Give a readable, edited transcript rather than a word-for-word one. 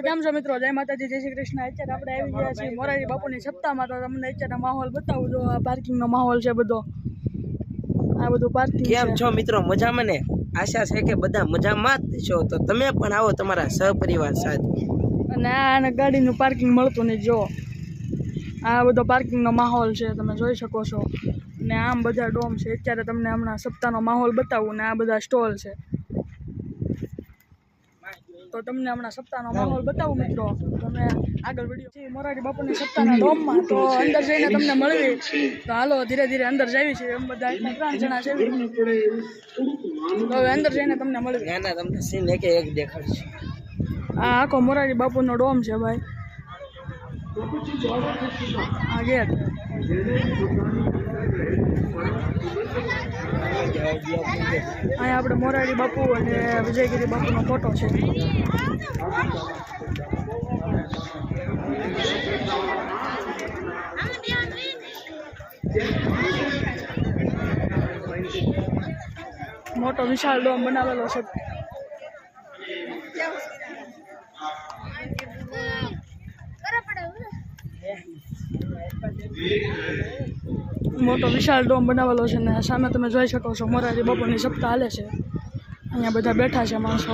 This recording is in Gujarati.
કેમ છો મિત્રો? જય માતાજી, જય શ્રી કૃષ્ણ। અત્યારે આપણે આવી ગયા છીએ મોરારી બાપુની સપ્તાહમાં। તો તમને અત્યારે માહોલ બતાવું જો, આ પાર્કિંગનો માહોલ છે બધો, આ બધું પાર્કિંગ છે। કેમ છો મિત્રો? મજામાં ને? આશા છે કે બધા મજામાં જ છો। તો તમે પણ આવો તમારા સહપરિવાર સાથે। અને આને ગાડીનું પાર્કિંગ મળતું નહીં જો, આ બધો પાર્કિંગનો માહોલ છે, તમે જોઈ શકો છો। ને આમ બધા ડોમ છે। અત્યારે તમને હમણાં સપ્તાહનો માહોલ બતાવું ને આ બધા સ્ટોલ છે। તો તમને હમણાં સપ્તાહનો માહોલ બતાવું મિત્રો, તમે આગળ વિડીયો મોરારી બાપુની સપ્તાહના ડોમમાં। તો અંદર જઈને તમને મળવી, તો હાલો ધીરે ધીરે અંદર જઈએ છીએ। એમ બધા 3 જણા છે, તો હવે અંદર જઈને તમને મળવી। ના તમને સીન એક દેખાડશે। આ આખો મોરારી બાપુનો ડોમ છે ભાઈ, આ ગેટ। અહીંયા આપણે મોરારી બાપુ અને વિજયગીરી બાપુનો ફોટો છે। મોટો વિશાળ ડોમ બનાવેલો છે। મોટો વિશાળ ડોમ બનાવેલો છે ને સામે તમે જોઈ શકો છો મોરારી બાપુની સપ્તાહ હાલે છે। અહીંયા બધા બેઠા છે માણસો।